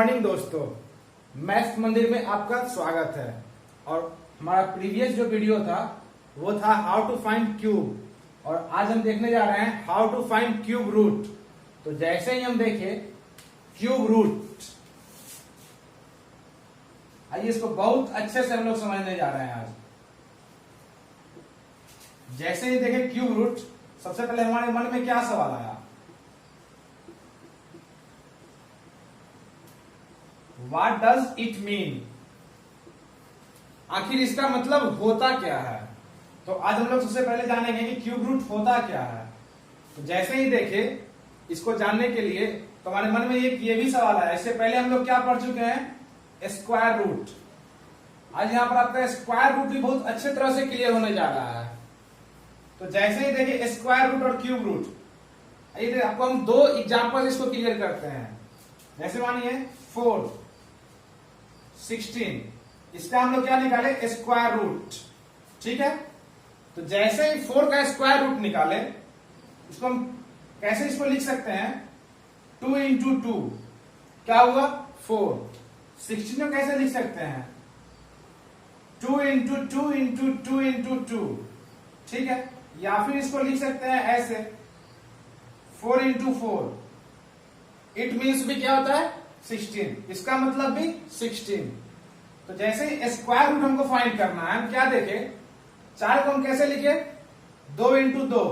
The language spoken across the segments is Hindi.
मॉर्निंग दोस्तों, मैथ्स मंदिर में आपका स्वागत है। और हमारा प्रीवियस जो वीडियो था वो था हाउ टू फाइंड क्यूब, और आज हम देखने जा रहे हैं how to find cube root. तो जैसे ही हम देखें क्यूब रूट, आइए इसको बहुत अच्छे से हम लोग समझने जा रहे हैं आज। जैसे ही देखें क्यूब रूट, सबसे पहले हमारे मन में क्या सवाल आया? What does it mean? आखिर इसका मतलब होता क्या है? तो आज हम लोग सबसे पहले जानेंगे कि क्यूब रूट होता क्या है। तो जैसे ही देखे इसको जानने के लिए तो हमारे मन में ये भी सवाल आया। इससे पहले हम लोग क्या पढ़ चुके हैं? Square root. आज यहां पर आपका स्क्वायर रूट भी बहुत अच्छे तरह से क्लियर होने जा रहा है। तो जैसे ही देखिए स्क्वायर रूट और क्यूब रूट, आइए आपको हम दो एग्जांपल इसको क्लियर करते हैं। जैसे मानिए 4, 16, इसका हम लोग क्या निकाले? Square root. ठीक है, तो जैसे ही 4 का स्क्वायर रूट निकाले, इसको हम कैसे इसको लिख सकते हैं? 2 इंटू 2 क्या हुआ? 4। 16 को कैसे लिख सकते हैं? 2 इंटू 2 इंटू 2 इंटू 2। ठीक है, या फिर इसको लिख सकते हैं ऐसे 4 इंटू 4। इट मीन्स भी क्या होता है? 16। इसका मतलब भी 16। तो जैसे ही स्क्वायर रूट हमको फाइंड करना है, हम क्या देखे? 4 को हम कैसे लिखे? 2 इंटू 2।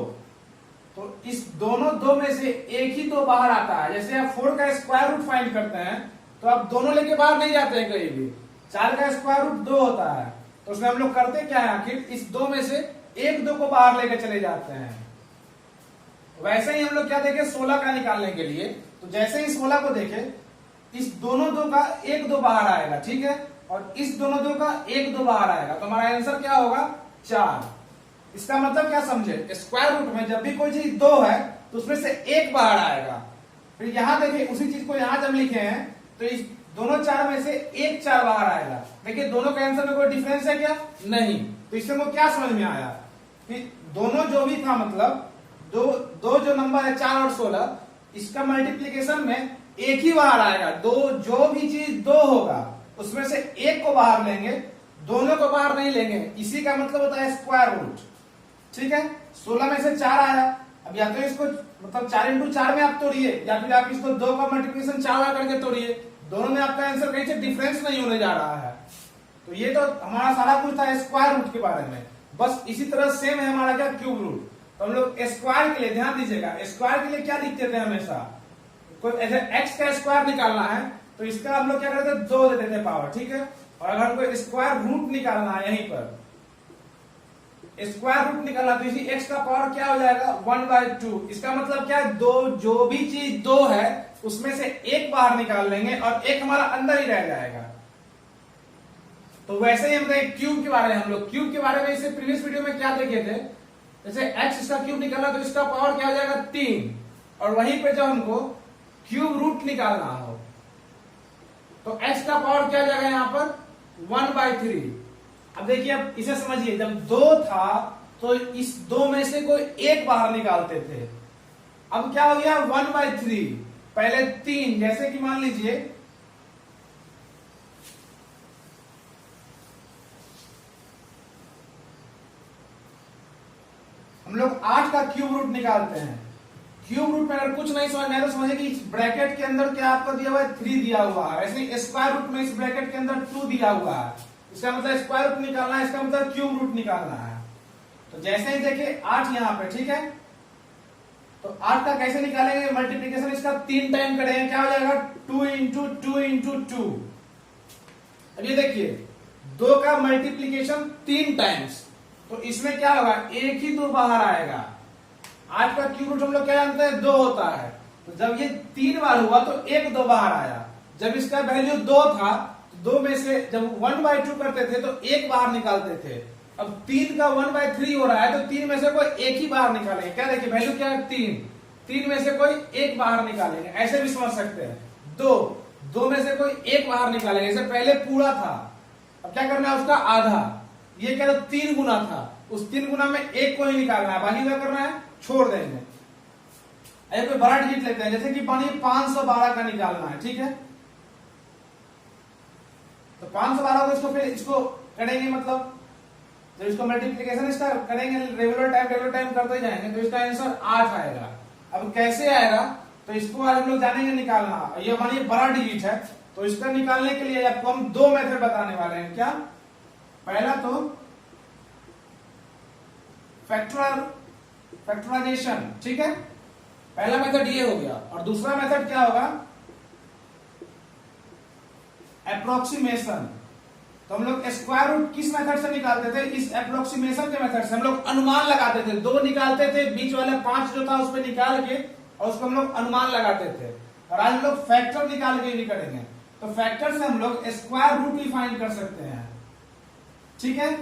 तो इस दोनों 2 में से एक ही 2 बाहर आता है। जैसे आप 4 का स्क्वायर रूट फाइंड करते हैं तो आप दोनों लेके बाहर नहीं जाते हैं कहीं भी। 4 का स्क्वायर रूट 2 होता है, तो उसमें हम लोग करते क्या है? आखिर इस 2 में से एक 2 को बाहर लेके चले जाते हैं। वैसे ही हम लोग क्या देखे 16 का निकालने के लिए? तो जैसे ही 16 को देखे, इस दोनों 2 का एक 2 बाहर आएगा। ठीक है, और इस दोनों 2 का एक 2 बाहर आएगा, तो हमारा आंसर क्या होगा? 4। इसका मतलब क्या समझे? स्क्वायर रूट में जब भी कोई चीज 2 है तो उसमें से एक बाहर आएगा। फिर यहां देखिए उसी चीज को यहां जब लिखे हैं तो इस दोनों 4 में से एक 4 बाहर आएगा। देखिए दोनों के आंसर में कोई डिफरेंस है क्या? नहीं। तो इससे हमको क्या समझ में आया कि दोनों जो भी था, मतलब दो जो नंबर है 4 और 16, इसका मल्टीप्लीकेशन में एक ही बाहर आएगा। जो भी चीज 2 होगा उसमें से एक को बाहर लेंगे, दोनों को बाहर नहीं लेंगे। इसी का मतलब होता है स्क्वायर रूट। ठीक है, 16 में से 4 आया। अब या तो इसको मतलब 4 इंटू 4 में आप तोड़िए, या फिर आप इसको 2 का मल्टीप्लिकेशन 4 करके तोड़िए। दोनों में आपका आंसर कहीं से डिफरेंस नहीं होने जा रहा है। तो ये तो हमारा सारा कुछ था स्क्वायर रूट के बारे में। बस इसी तरह सेम है हमारा क्या? Cube root. तो हम लोग स्क्वायर के लिए ध्यान दीजिएगा, स्क्वायर के लिए क्या लिखते थे हमेशा? कोई ऐसे x का स्क्वायर निकालना है तो इसका हम लोग क्या करते थे? 2 देते थे पावर। ठीक है, और अगर हमको स्क्वायर रूट निकालना है, यहीं पर स्क्वायर रूट निकालना, तो इसी x का पावर क्या हो जाएगा? 1/2। इसका मतलब क्या है? जो भी चीज 2 है उसमें से एक बाहर निकाल लेंगे और एक हमारा अंदर ही रह जाएगा। तो वैसे ही हम देखें क्यूब के बारे में। हम लोग क्यूब के बारे में इससे प्रीवियस वीडियो में क्या देखे थे? जैसे x इसका क्यूब निकालना तो इसका पावर क्या हो जाएगा? 3। और वहीं पे जब हमको क्यूब रूट निकालना हो तो x का पावर क्या हो जाएगा? यहां पर 1/3। अब देखिए, अब इसे समझिए, जब 2 था तो इस 2 में से कोई एक बाहर निकालते थे। अब क्या हो गया? 1/3। पहले 3, जैसे कि मान लीजिए हम लोग 8 का क्यूब रूट निकालते हैं। क्यूब रूट में अगर कुछ नहीं समझ में तो समझिए कि इस ब्रैकेट के अंदर क्या आपको दिया हुआ है? 3 दिया हुआ है। ऐसे स्क्वायर रूट में इस ब्रैकेट के अंदर 2 दिया हुआ है। इसका मतलब स्क्वायर रूट निकालना है, इसका मतलब क्यूब रूट निकालना है। तो जैसे ही देखिए 8 यहां पे, ठीक है, तो 8 का कैसे निकालेंगे? मल्टीप्लीकेशन इसका 3 टाइम करेंगे, क्या हो जाएगा? 2 इंटू 2 इंटू 2। अब ये देखिए 2 का मल्टीप्लीकेशन 3 टाइम्स, तो इसमें क्या होगा? एक ही 2 बाहर आएगा। 8 का क्यूब रूट हम लोग क्या जानते हैं? 2 होता है। तो जब ये 3 बार हुआ तो एक 2 बाहर आया। जब इसका वैल्यू 2 था तो 2 में से जब 1/2 करते थे तो एक बाहर निकालते थे। अब 3 का 1/3 हो रहा है तो 3 में से कोई एक ही बाहर निकालेंगे। क्या देखिए वैल्यू क्या है? 3 में से कोई एक बाहर निकालेंगे। ऐसे भी समझ सकते हैं। 2 में से कोई एक बाहर निकालेंगे। जैसे पहले पूरा था, अब क्या करना है? उसका आधा। ये क्या? 3 गुना था, उस 3 गुना में एक को ही निकालना है, बाकी क्या करना है? छोड़ देंगे। कोई बड़ा डिजिट लेते हैं, जैसे कि 512 का निकालना है। ठीक है, तो 512 को इसको फिर इसको करेंगे, मतलब जब इसको मल्टीप्लीकेशन इसका करेंगे रेगुलर टाइम करते जाएंगे तो इसका आंसर 8 आएगा। अब कैसे आएगा तो इसको आज हम लोग जानेंगे निकालना। ये हमारी बड़ा डिजिट है तो इसका निकालने के लिए आपको हम दो मेथड बताने वाले हैं। क्या? पहला तो फैक्टराइजेशन, ठीक है, पहला मेथड ये हो गया। और दूसरा मेथड क्या होगा? अप्रोक्सीमेशन। तो हम लोग स्क्वायर रूट किस मेथड से निकालते थे? इस अप्रोक्सीमेशन के मेथड से हम लोग अनुमान लगाते थे। दो निकालते थे, बीच वाला 5 जो था उस पर निकाल के और उसको हम लोग अनुमान लगाते थे। और आज हम लोग फैक्टर निकाल के भी करेंगे। तो फैक्टर से हम लोग स्क्वायर रूट भी फाइंड कर सकते हैं, ठीक है।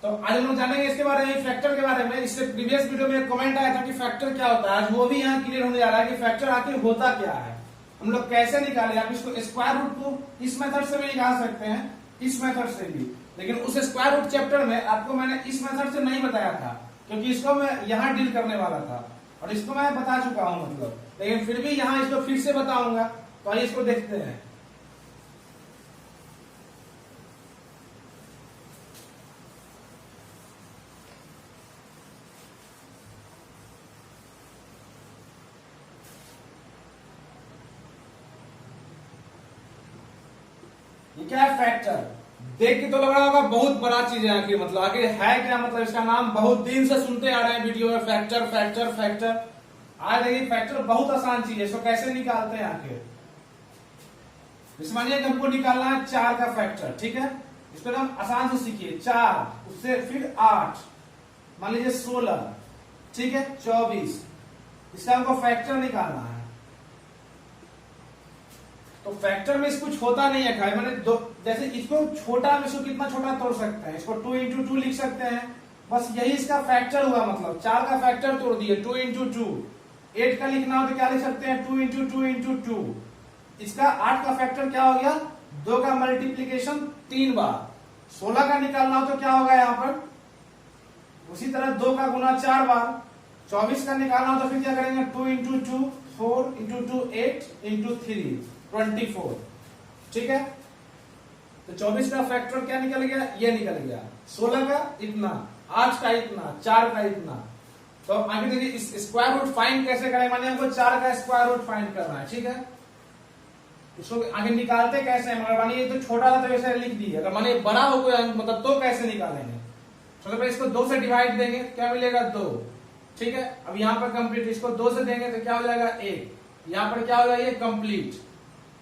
तो आज हम लोग जानेंगे इसके बारे में, फैक्टर के बारे में। इससे प्रीवियस वीडियो में कमेंट आया था कि फैक्टर क्या होता है, आज वो भी यहाँ क्लियर होने जा रहा है कि फैक्टर आखिर होता क्या है, हम लोग कैसे निकाले। आप इसको स्क्वायर रूट को इस मेथड से भी निकाल सकते हैं, इस मेथड से भी, लेकिन उस स्क्वायर रूट चैप्टर में आपको मैंने इस मेथड से नहीं बताया था क्योंकि इसको मैं यहाँ डील करने वाला था और इसको मैं बता चुका हूं मतलब, लेकिन फिर भी यहाँ इसको फिर से बताऊंगा। तो आइए इसको देखते हैं। ये क्या है? फैक्टर। देख के तो लग रहा होगा बहुत बड़ा चीज है आखिर, मतलब आखिर है क्या, मतलब इसका नाम बहुत दिन से सुनते आ रहे हैं वीडियो में, फैक्टर फैक्टर फैक्टर। आज देखिए फैक्टर बहुत आसान चीज है, इसको कैसे निकालते हैं आखिर। मानिए कि हमको निकालना है 4 का फैक्टर, ठीक है। इसको हम आसान से सीखिए। 4 उससे फिर 8, मान लीजिए 16, ठीक है, 24। इसका हमको फैक्टर निकालना है। तो फैक्टर में कुछ होता नहीं है खाली, मैंने दो जैसे इसको छोटा में इसको कितना छोटा तोड़ सकते हैं, इसको 2 into 2 लिख सकते हैं, बस यही इसका फैक्टर हुआ। मतलब 4 का फैक्टर तोड़ दिए 2 into 2। 8 का लिखना हो तो क्या लिख सकते हैं? 2 into 2 into 2। इसका 8 का फैक्टर क्या हो गया? 2 का मल्टीप्लीकेशन 3 बार। 16 का निकालना हो तो क्या होगा यहाँ पर? उसी तरह 2 का गुना 4 बार। 24 का निकालना हो तो फिर क्या करेंगे? 2 into 2 4 into 2 8 into 3 24, ठीक है। तो 24 का फैक्टर क्या निकल गया? ये निकल गया। 16 का इतना, 8 का इतना, 4 का इतना। तो आगे देखिए इस स्क्वायर रूट फाइंड कैसे करें। मानिए हमको 4 का स्क्वायर रूट फाइंड करना है, ठीक है। इसको आगे निकालते कैसे हैं? मगर मानिए ये तो छोटा था तो ऐसे लिख दिए, अगर मानिए बड़ा हो कोई मतलब तो कैसे निकालेंगे? सबसे पहले इसको 2 से डिवाइड देंगे, क्या मिलेगा? 2, ठीक है। अब यहाँ पर कंप्लीट, इसको 2 से देंगे तो क्या हो जाएगा? 1। यहाँ पर क्या हो जाएगा? ये कंप्लीट।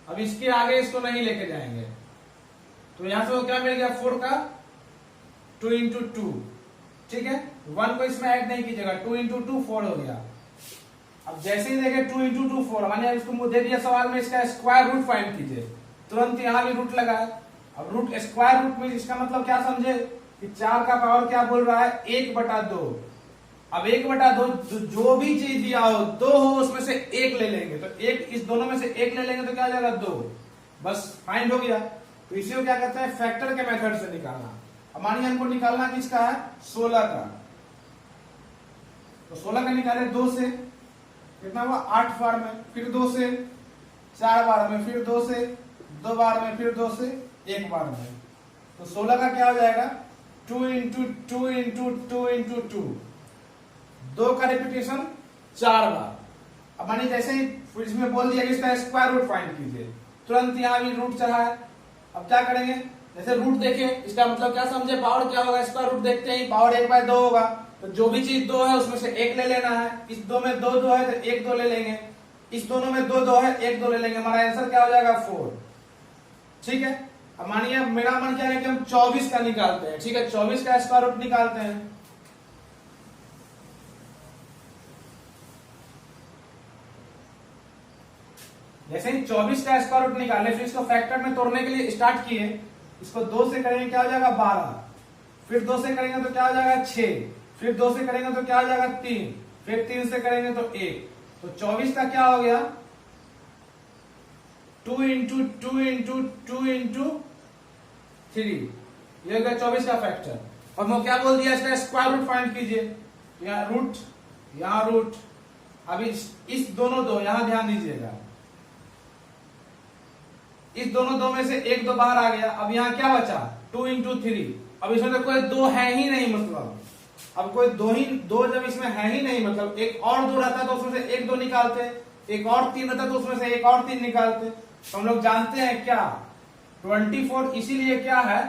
अब इसके आगे इसको नहीं लेके जाएंगे तो यहां से वो क्या मिल गया? 4 का 2 into 2, ठीक है। 1 को इसमें ऐड नहीं कीजिएगा, 2 into 2 4 हो गया। अब जैसे ही देखे 2 into 2 4, मानिए इसको दे दिया सवाल में इसका स्क्वायर रूट फाइंड कीजिए, तुरंत यहां भी रूट लगाए। अब रूट स्क्वायर रूट में इसका मतलब क्या समझे कि 4 का पावर क्या बोल रहा है? 1/2। अब 1/2 जो भी चीज दिया हो 2 हो उसमें से 1 ले लेंगे, तो 1 इस दोनों में से 1 ले लेंगे तो क्या हो जाएगा? 2, बस फाइंड हो गया। तो इसी को क्या कहते हैं? फैक्टर के मेथड से निकालना। अब मानिए हमको निकालना किसका है? 16 का। तो 16 का निकाले 2 से, कितना हुआ? 8 बार में, फिर 2 से 4 बार में, फिर 2 से 2 बार में, फिर 2 से 1 बार में। तो 16 का क्या हो जाएगा? 2 into 2 into 2 into 2, 2 का रिपीटेशन 4 बार। अब मानिए जैसे ही इसमें बोल दिया कि इसका स्क्वायर रूट फाइंड कीजिए, तुरंत यहां भी रूट चढ़ा है। अब क्या करेंगे? जैसे रूट देखे, इसका मतलब क्या समझे? पावर क्या होगा? स्क्वायर रूट देखते ही पावर 1/2 होगा, तो जो भी चीज 2 है उसमें से 1 ले लेना है। इस 2 में 2 2 है तो 1 2 ले लेंगे, इस दोनों में 2 2 है 1 2 ले लेंगे। हमारा आंसर क्या हो जाएगा? 4, ठीक है। अब मानिए मेरा मन क्या है कि हम 24 का निकालते हैं, ठीक है। 24 का स्क्वायर रूट निकालते हैं। जैसे ही 24 का स्क्वायर रूट निकाले, फिर इसको फैक्टर में तोड़ने के लिए स्टार्ट किए। इसको 2 से करेंगे क्या हो जाएगा? 12, फिर 2 से करेंगे तो क्या हो जाएगा? 6, फिर 2 से करेंगे तो क्या हो जाएगा? 3, फिर 3 से करेंगे तो 1। तो 24 का क्या हो गया? 2 into 2 into 2 into 3, ये हो गया 24 का फैक्टर। और मैं क्या बोल दिया? इसका स्क्वायर रूट फाइंड कीजिए। यहाँ रूट, यहाँ रूट। अब इस दोनों दो यहां ध्यान दीजिएगा, इस दोनों दो में से एक दो बाहर आ गया, अब यहाँ क्या बचा 2 इंटू 3। अब इसमें तो कोई दो है ही नहीं, मतलब अब कोई दो जब इसमें है ही नहीं, मतलब एक और दो रहता तो उसमें से एक दो निकालते, एक और 3 रहता तो उसमें से एक और 3 निकालते। तो हम लोग जानते हैं क्या 24 इसीलिए क्या है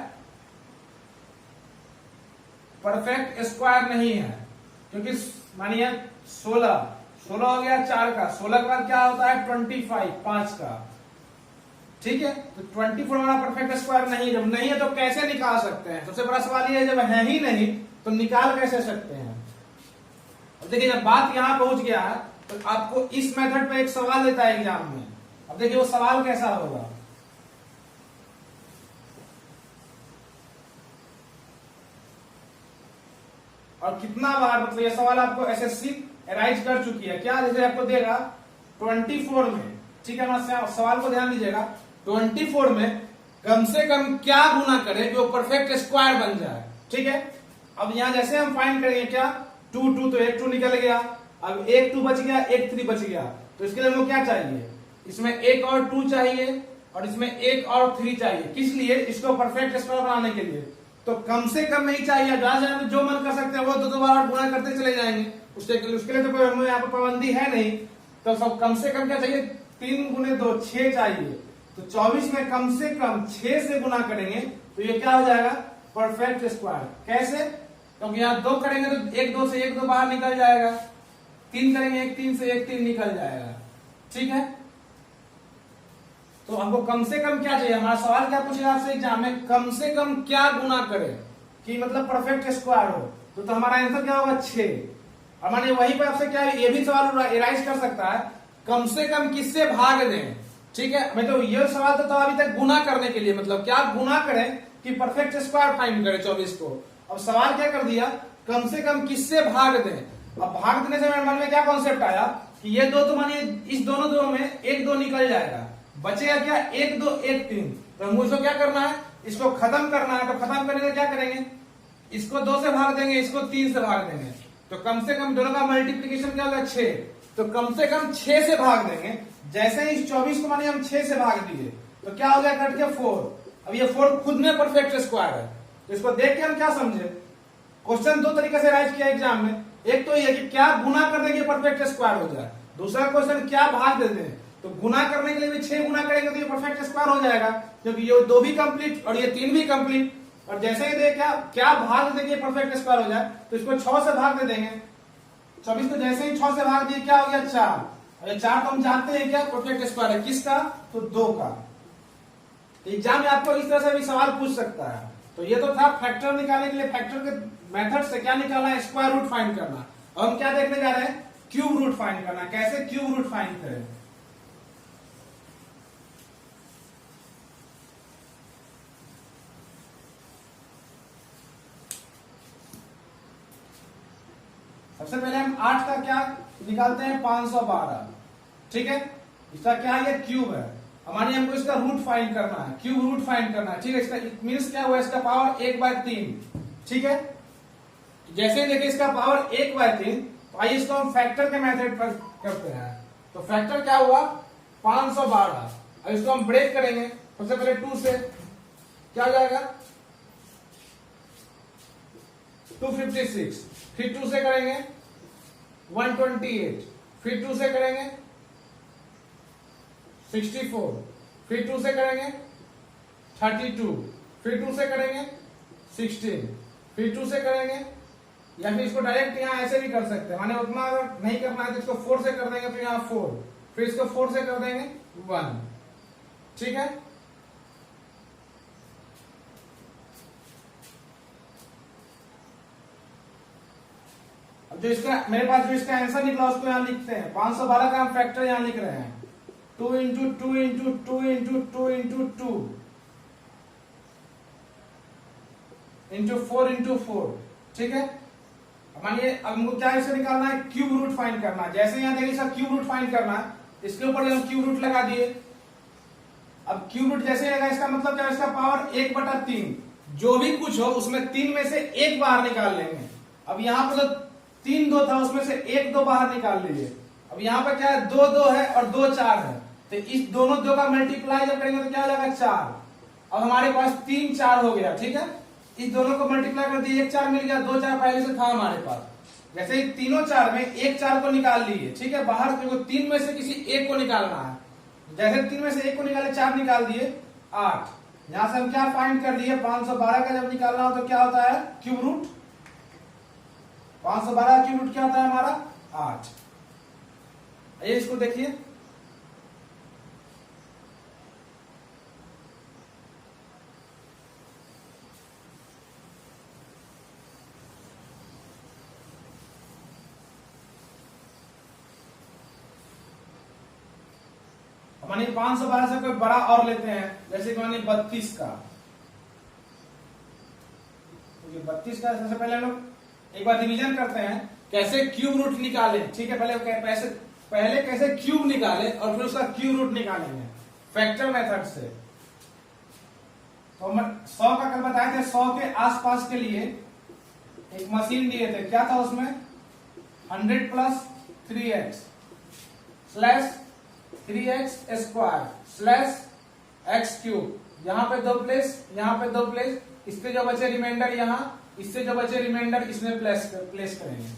परफेक्ट स्क्वायर नहीं है, क्योंकि मानिए 16 हो गया 4 का, 16 के बाद क्या होता है 25 5 का, ठीक है। तो 24 हमारा परफेक्ट स्क्वायर नहीं है, जब नहीं है तो कैसे निकाल सकते हैं? सबसे बड़ा सवाल ये है जब है ही नहीं तो निकाल कैसे सकते हैं? अब देखिए जब बात यहां पहुंच गया है तो आपको इस मेथड पे एक सवाल देता है एग्जाम में। अब देखिए वो सवाल कैसा होगा, और कितना बार, मतलब ये सवाल आपको एसएससी एराइज कर चुकी है क्या। जैसे आपको देगा 24 में, ठीक है ना, सवाल को ध्यान दीजिएगा, 24 में कम से कम क्या गुना करे जो परफेक्ट स्क्वायर बन जाए, ठीक है। अब यहां जैसे हम फाइंड करेंगे क्या 2 तो एक 2 निकल गया, अब एक 2 बच गया, एक 3 बच गया, तो इसके लिए हमको क्या चाहिए, इसमें एक और 2 चाहिए और इसमें एक और 3 चाहिए। किस लिए? इसको परफेक्ट स्क्वायर बनाने के लिए। तो कम से कम नहीं चाहिए, ज्यादा जो मन कर सकते हैं वो दो बार गुणा करते चले जाएंगे, उसके लिए तो कोई हमें यहाँ पर पाबंदी है नहीं। तो सब कम से कम क्या चाहिए 3 गुने 2 6 चाहिए। तो 24 में कम से कम 6 से गुना करेंगे तो ये क्या हो जाएगा परफेक्ट स्क्वायर। कैसे? क्योंकि यहाँ 2 करेंगे तो एक 2 से एक 2 बाहर निकल जाएगा, 3 करेंगे एक 3 से एक 3 निकल जाएगा, ठीक है। तो हमको कम से कम क्या चाहिए, हमारा सवाल क्या पूछेगा आपसे एग्जाम में, कम से कम क्या गुना करे कि मतलब परफेक्ट स्क्वायर हो। तो हमारा आंसर क्या होगा 6। हमारे वहीं पर आपसे क्या ये भी सवाल एराइज कर सकता है कम से कम किससे भाग दें, ठीक है। मतलब ये सवाल तो अभी तक गुना करने के लिए, मतलब क्या गुना करें कि परफेक्ट स्क्वायर फाइंड करें 24 को। अब सवाल क्या कर दिया कम से कम किससे भाग दें। अब भाग देने से मेरे मन में क्या कॉन्सेप्ट आया कि ये दो तो मानिए इस दोनों दो में एक 2 निकल जाएगा, बचेगा क्या 1 2 1 3। तो हमको इसको क्या करना है, इसको खत्म करना है। तो खत्म करने से क्या करेंगे, इसको 2 से भाग देंगे, इसको 3 से भाग देंगे। तो कम से कम दोनों का मल्टीप्लीकेशन क्या होगा 6। तो कम से कम 6 से भाग देंगे। जैसे ही इस 24 को मानिए हम 6 से भाग दिए तो क्या हो गया कट के 4। अब ये 4 खुद में परफेक्ट स्क्वायर है। तो इसको देख के हम क्या समझे, क्वेश्चन 2 तरीके से राइज किया एग्जाम में। एक तो ये कि क्या गुना कर देंगे परफेक्ट स्क्वायर हो जाए, दूसरा क्वेश्चन क्या भाग देते हैं। तो गुना करने के लिए भी 6 गुना करेंगे तो ये परफेक्ट स्क्वायर हो जाएगा, क्योंकि ये 2 भी कंप्लीट और ये 3 भी कंप्लीट। और जैसे ही देख क्या भाग देंगे परफेक्ट स्क्वायर हो जाए, तो इसको 6 से भाग दे देंगे। 24 को जैसे ही 6 से भाग दिए क्या हो गया 4। और 4 तो हम जानते हैं क्या परफेक्ट स्क्वायर है, किसका, तो 2 का। एग्जाम में आपको इस तरह से भी सवाल पूछ सकता है। तो ये तो था फैक्टर निकालने के लिए, फैक्टर के मेथड से क्या निकालना है, स्क्वायर रूट फाइंड करना। और हम क्या देखने जा रहे हैं, क्यूब रूट फाइंड करना, कैसे क्यूब रूट फाइंड करें। सबसे पहले हम 8 का क्या निकालते हैं 512, ठीक है। इसका क्या है, ये क्यूब है, हमारे हमको इसका रूट फाइंड करना है, क्यूब रूट फाइंड करना है, ठीक है। इसका मीन्स क्या हुआ, इसका पावर 1/3, ठीक है। जैसे ही देखिए इसका पावर 1/3, तो आइए इसको हम फैक्टर के मेथड पर करते हैं। तो फैक्टर क्या हुआ 512। अब इसको हम ब्रेक करेंगे, सबसे पहले 2 से क्या हो जाएगा 256, फिर 2 से करेंगे 128, फिर 2 से करेंगे 64, फिर 2 से करेंगे 32, फिर 2 से करेंगे 16, फिर 2 से करेंगे, या फिर इसको डायरेक्ट यहां ऐसे भी कर सकते हैं, माने उतना अगर नहीं करना है तो इसको 4 से कर देंगे तो यहां 4, फिर इसको 4 से कर देंगे 1, ठीक है। अब जो इसका मेरे पास जो इसका आंसर निकला उसको यहां लिखते हैं। 512 का हम फैक्टर यहां लिख रहे हैं 2 into 2 into 2 into 2 into 2 into 4 into 4, ठीक है। मानिए अब हमको क्या इसे निकालना है, क्यूब रूट फाइंड करना है। जैसे यहां देखिए सर क्यूब रूट फाइंड करना है, इसके ऊपर हम क्यूब रूट लगा दिए। अब क्यूब रूट जैसे लगा इसका मतलब क्या है, इसका पावर 1/3, जो भी कुछ हो उसमें 3 में से 1 बाहर निकाल लेंगे। अब यहाँ पर तो 3 2 था, उसमें से 1 2 बाहर निकाल लीजिए। अब यहाँ पर क्या है 2 2 है और 2 4 है, तो इस दोनों दो का मल्टीप्लाई जब करेंगे तो क्या हो जाएगा 4। अब हमारे पास 3 4 हो गया, ठीक है। इस दोनों को मल्टीप्लाई कर दिए, 1 4 मिल गया, 2 4 पहले से था हमारे पास। जैसे ही तीनों 4 में 1 4 को निकाल लिए, ठीक है, बाहर क्योंकि 3 में से किसी एक को निकालना है। जैसे 3 में से एक को निकाले, 4 निकाल दिए, 8। यहां से हम क्या फाइंड कर दिए, 512 का जब निकालना हो तो क्या होता है, क्यूब रूट। 512 का क्यूब रूट क्या होता है हमारा, 8। ये इसको देखिए, मानिए 512 से कोई बड़ा और लेते हैं, जैसे कि मानिए 32 का। तो ये 32 का सबसे पहले हम लोग एक बार रिवीजन करते हैं कैसे क्यूब रूट निकाले, ठीक है। पहले कैसे क्यूब निकाले और फिर उसका क्यूब रूट निकालेंगे फैक्टर मेथड से। तो हम 100 का कल बताए थे, 100 के आसपास के लिए एक मशीन दिए थे, क्या था उसमें, 100 plus 3x slash 3x square slash x cube. यहाँ पे 2 प्लेस, यहाँ पे 2 प्लेस, इससे जो बचे रिमाइंडर यहाँ, इससे जो बचे रिमाइंडर इसमें प्लेस करेंगे।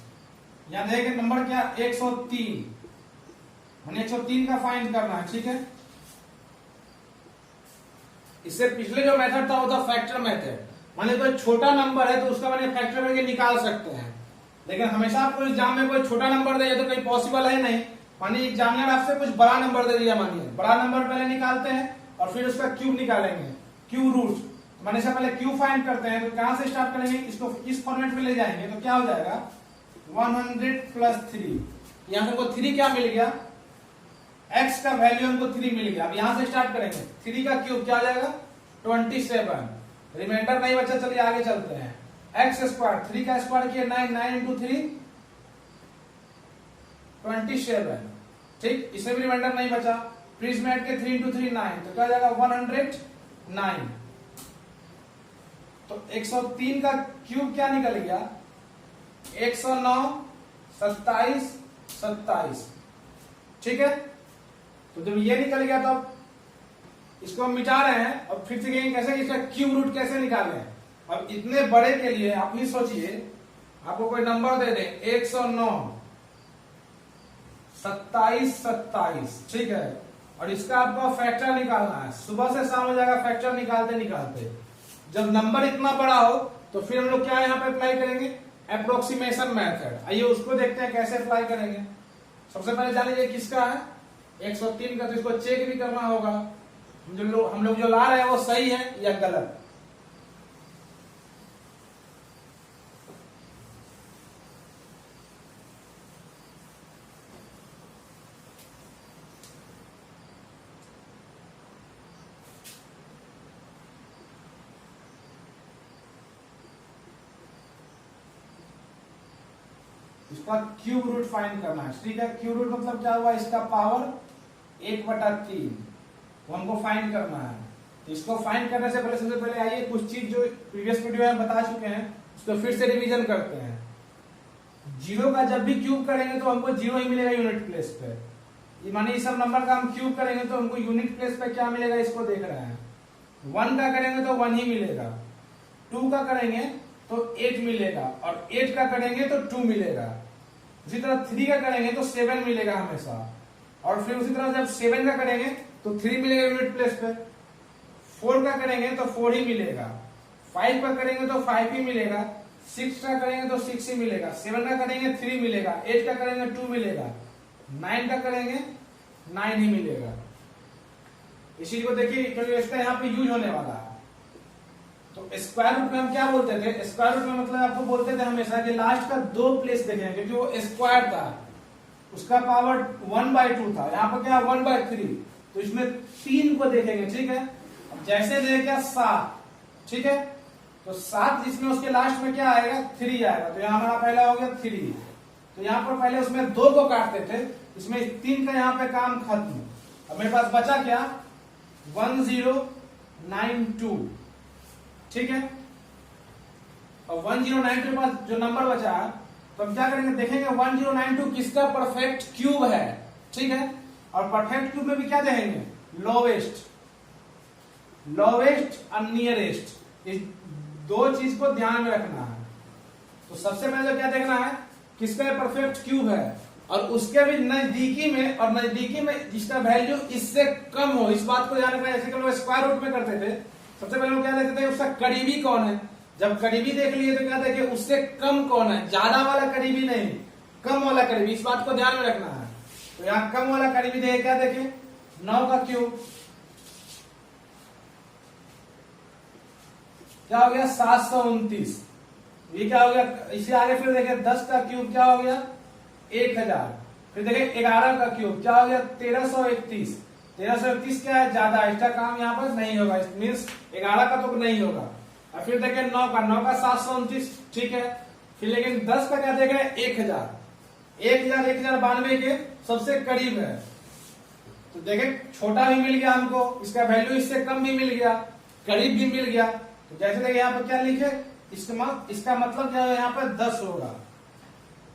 यहाँ देखेंगे नंबर क्या, 103, मैंने 103 का फाइंड करना है, ठीक है। इससे पिछले जो मेथड था वो था फैक्टर मेथड। माने कोई छोटा नंबर है तो उसका मैंने फैक्टर करके निकाल सकते हैं, लेकिन हमेशा आपको एग्जाम में कोई छोटा नंबर दे तो कहीं पॉसिबल है नहीं। मानिए एग्जामिनर आपसे कुछ बड़ा नंबर दे दिया, मानिए बड़ा नंबर पहले निकालते हैं और फिर उसका क्यूब निकालेंगे, क्यूब रूट। माने से पहले क्यूब फाइंड करते हैं, तो कहां से स्टार्ट करेंगे, इसको इस फॉर्मेट में ले जाएंगे तो क्या हो जाएगा, 100 प्लस 3। यहां से हमको 3 क्या मिल गया, x का वैल्यू हमको 3 मिल गया। अब यहां से स्टार्ट करेंगे, 3 का क्यूब क्या आ जाएगा, 27। रिमाइंडर नहीं बचा, चलिए आगे चलते हैं। x स्क्वायर, 3 का स्क्वायर किया 9, 9 इंटू 3 27, ठीक। इसमें भी रिमाइंडर नहीं बचा, फिर इसमें ऐड के 3 इंटू 3 9, तो क्या जाएगा 109। तो 103 का क्यूब क्या निकल गया, 109 27 27, ठीक है। तो जब ये निकल गया तो इसको हम मिटा रहे हैं और फिर से कहेंगे कैसे, इसका क्यूब रूट कैसे निकालें। अब इतने बड़े के लिए आप ही सोचिए, आपको कोई नंबर दे दे 109 27 27, ठीक है, और इसका आपको फैक्टर निकालना है। सुबह से शाम हो जाएगा फैक्टर निकालते निकालते। जब नंबर इतना बड़ा हो तो फिर हम लोग क्या यहाँ पे अप्लाई करेंगे, अप्रोक्सीमेशन मेथड। आइए उसको देखते हैं कैसे अप्लाई करेंगे। सबसे पहले जान लीजिए किसका है, 103 का, तो इसको चेक भी करना होगा हम लोग जो ला रहे हैं वो सही है या गलत। इसका क्यूब रूट फाइंड करना है, ठीक है। क्यूब रूट मतलब क्या हुआ, इसका पावर 1/3, तो हमको फाइंड करना है। तो इसको फाइंड करने से पहले सबसे पहले आइए कुछ चीज जो प्रीवियस वीडियो में बता चुके हैं उसको फिर से रिवीजन करते हैं। 0 का जब भी क्यूब करेंगे तो हमको 0 ही मिलेगा यूनिट प्लेस पे। माने इस सब नंबर का हम क्यूब करेंगे तो हमको यूनिट प्लेस पे क्या मिलेगा, इसको देख रहे हैं। 1 का करेंगे तो 1 ही मिलेगा, 2 का करेंगे तो 8 मिलेगा, और 8 का करेंगे तो 2 मिलेगा। उसी तरह 3 का करेंगे तो 7 मिलेगा हमेशा, और फिर उसी तरह जब 7 का करेंगे तो 3 मिलेगा यूनिट प्लेस पे। 4 का करेंगे तो 4 ही मिलेगा, 5 का करेंगे तो 5 ही मिलेगा, 6 का करेंगे तो 6 ही मिलेगा, 7 का करेंगे 3 मिलेगा, 8 का करेंगे 2 मिलेगा, 9 का करेंगे 9 ही मिलेगा। इसी को देखिए क्योंकि इसका यहाँ पे यूज होने वाला है। तो स्क्वायर रूट में हम क्या बोलते थे, स्क्वायर रूट में मतलब आपको बोलते थे हमेशा कि लास्ट का 2 प्लेस देखेंगे, क्योंकि वो स्क्वायर था, उसका पावर 1/2 था, यहाँ पर क्या 1/3, तो इसमें 3 को देखेंगे, ठीक है। अब जैसे देखेगा 7, ठीक है, तो 7 जिसमें उसके लास्ट में क्या आएगा, 3 आएगा, तो यहाँ हमारा पहला हो गया 3। तो यहाँ पर पहले उसमें 2 को काटते थे, इसमें 3 का यहाँ पे काम खत्म। अब मेरे पास बचा क्या, 1092, ठीक है। और 1092 के पास जो नंबर बचा तो हम क्या करेंगे, देखेंगे 1092 किसका परफेक्ट क्यूब है, ठीक है। और परफेक्ट क्यूब में भी क्या देखेंगे, लोवेस्ट और नियरेस्ट, इस दो चीज को ध्यान में रखना है। तो सबसे पहले तो क्या देखना है, किसका परफेक्ट क्यूब है और उसके भी नजदीकी में, और नजदीकी में जिसका वैल्यू इससे कम हो, इस बात को ध्यान रखना है। जैसे कि लोग स्क्वायर रूट में करते थे, सबसे पहले क्या देखते थे, उसका करीबी कौन है। जब करीबी देख लिए तो क्या देखे, उससे कम कौन है, ज्यादा वाला करीबी नहीं, कम वाला करीबी, इस बात को ध्यान में रखना है। तो यहाँ कम वाला करीबी देखे, क्या देखे, 9 का क्यूब क्या हो गया, 729। ये क्या हो गया, इसे आगे फिर देखे 10 का क्यूब क्या हो गया, 1000। फिर देखे 11 का क्यूब क्या हो गया, 1331। 1331 क्या है, ज्यादा, इसका काम यहाँ पर नहीं होगा, मीन्स 11 का तो नहीं होगा। और फिर देखे 9 का 729, ठीक है। फिर लेकिन 10 का क्या देखे, 1000 1092 के सबसे करीब है। तो देखे छोटा भी मिल गया हमको, इसका वैल्यू इससे कम भी मिल गया, करीब भी मिल गया। तो जैसे देखे यहाँ पर क्या लिखे, इसका मतलब क्या है, यहाँ पर 10 होगा।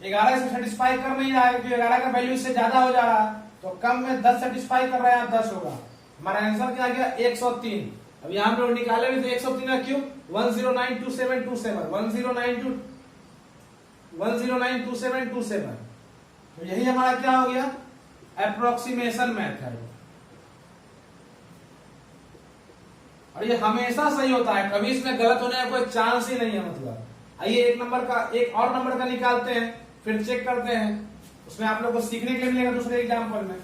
11 से सेटिस्फाई कर नहीं रहा है क्योंकि 11 का वैल्यू इससे ज्यादा हो जा रहा है, तो कम में 10 सेटिस्फाई कर रहा है, यहाँ 10 होगा। हमारा आंसर क्या गया, 103। अब यहाँ पे निकाले भी तो 103 का क्यूब 10922727 10922727। तो यही हमारा क्या हो गया, अप्रोक्सीमेशन मेथड। और ये हमेशा सही होता है, कभी इसमें गलत होने का कोई चांस ही नहीं है। मतलब आइए एक और नंबर का निकालते हैं, फिर चेक करते हैं, उसमें आप लोग को सीखने के लिए मिलेगा दूसरे एग्जाम्पल में।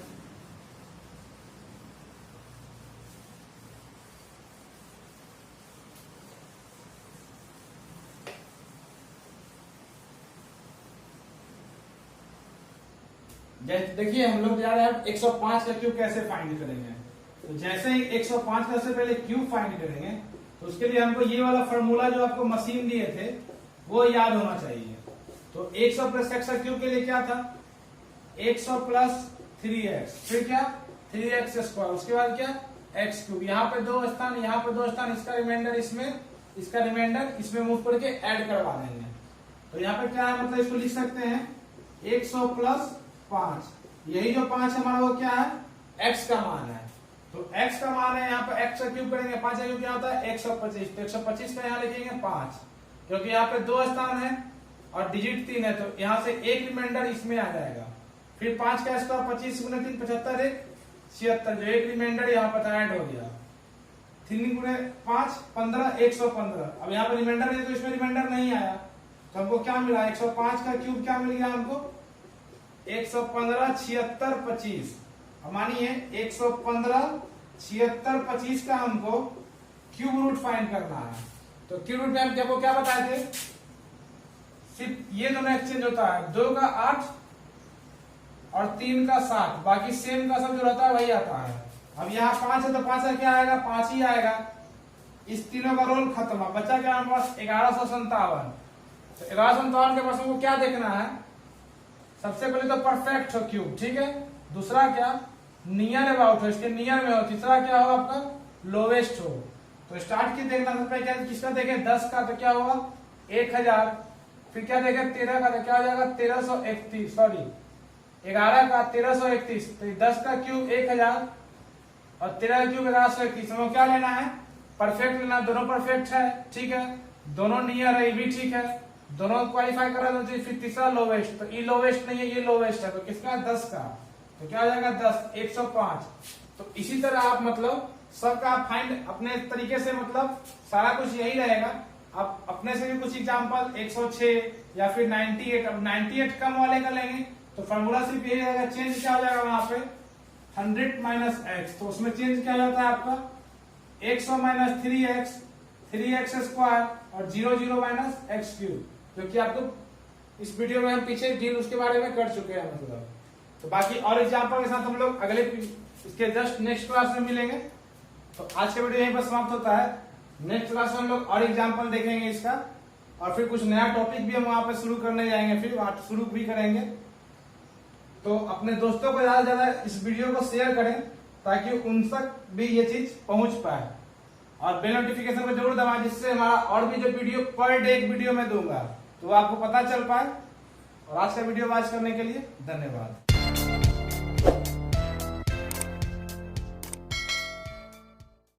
देखिए हम लोग जा रहे हैं 105 का क्यूब कैसे फाइंड करेंगे। तो जैसे ही 105 का से पहले क्यूब फाइंड करेंगे, तो उसके लिए हमको ये वाला फॉर्मूला जो आपको मशीन दिए थे वो याद होना चाहिए। तो 100 प्लस एक्स का क्यूब के लिए क्या था, 100 प्लस 3x, फिर क्या 3x स्क्वायर, उसके बाद क्या x क्यूब। यहाँ पे 2 स्थान, यहाँ पे 2 स्थान, इसका रिमाइंडर इसमें मूव करके ऐड करवा देंगे। तो यहाँ पे क्या है, मतलब इसको लिख सकते हैं 100 प्लस 5, यही जो 5 हमारा वो क्या है, x का मान है। तो x का मान है, यहाँ पे x का क्यूब करेंगे, 5 का क्यूब क्या होता है 125। तो 125 का यहाँ लिखेंगे 5, क्योंकि यहाँ पे 2 स्थान है और डिजिट 3 है, तो यहाँ से एक रिमाइंडर इसमें आ जाएगा। फिर 5 का स्क्वायर 25 गुने 3 75 1 76, जो एक रिमाइंडर यहाँ पर ऐड हो गया। 3 गुने 5 15 115। अब यहाँ पे रिमाइंडर है तो इसमें रिमाइंडर नहीं आया, तो हमको क्या मिला, 105 का क्यूब क्या मिल गया हमको 115 76 25। मानिए 115 76 25 का हमको क्यूब रूट फाइंड करना है। तो क्यूब रूट में हम देखो क्या बताए थे, सिर्फ ये दोनों एक्सचेंज होता है, 2 का 8 और 3 का 7, बाकी सेम का सब जो रहता है वही आता है। अब यहाँ 5 है तो 5 का क्या आएगा, 5 ही आएगा। इस तीनों का रोल खत्म है, बचा क्या हमारे पास 1157। तो 1157 के पास हमको क्या देखना है, सबसे पहले तो परफेक्ट हो क्यूब, ठीक है। दूसरा क्या, नियर अबाउट हो, इसके नियर में हो। तीसरा क्या हो आपका, लोवेस्ट हो। तो स्टार्ट की देखना, सबसे क्या किसका देखे, 10 का तो क्या होगा 1000। फिर क्या देखे 13 का तो क्या हो जाएगा 1331, सॉरी 11 का 1331। तो 10 का क्यूब 1000 और 13 का क्यूब 1131। हमें क्या लेना है, परफेक्ट लेना, दोनों परफेक्ट है, ठीक है, दोनों नियर है, ये भी ठीक है, दोनों क्वालिफाई कर रहा है। फिर तीसरा लोवेस्ट, तो ये लोवेस्ट नहीं है, ये लोवेस्ट है, तो किसका है 10 का, तो क्या हो जाएगा 10 105। तो इसी तरह आप मतलब सबका फाइंड अपने तरीके से, मतलब सारा कुछ यही रहेगा। आप अपने से भी कुछ एग्जांपल 106 या फिर 98, अब 98 कम वाले का लेंगे तो फॉर्मूला सिर्फ यही रहेगा, चेंज क्या हो जाएगा वहां पे 100 माइनस एक्स। तो उसमें चेंज क्या जाता है आपका 100 माइनस 3x स्क्वायर और 0 माइनस x क्यूब, जो कि आपको इस वीडियो में हम पीछे डील उसके बारे में कर चुके हैं। मतलब तो बाकी और एग्जांपल के साथ हम लोग अगले इसके जस्ट नेक्स्ट क्लास में मिलेंगे। तो आज का वीडियो यहीं पर समाप्त होता है। नेक्स्ट क्लास में हम लोग और एग्जांपल देखेंगे इसका, और फिर कुछ नया टॉपिक भी हम वहां पे शुरू करने जाएंगे, फिर शुरू भी करेंगे। तो अपने दोस्तों को ज्यादा से ज्यादा इस वीडियो को शेयर करें ताकि उन तक भी ये चीज पहुंच पाए, और बेल नोटिफिकेशन को जरूर दबाएं, जिससे हमारा और भी जो वीडियो पर डे एक वीडियो में दूंगा तो आपको पता चल पाए। और आज का वीडियो वॉच करने के लिए धन्यवाद।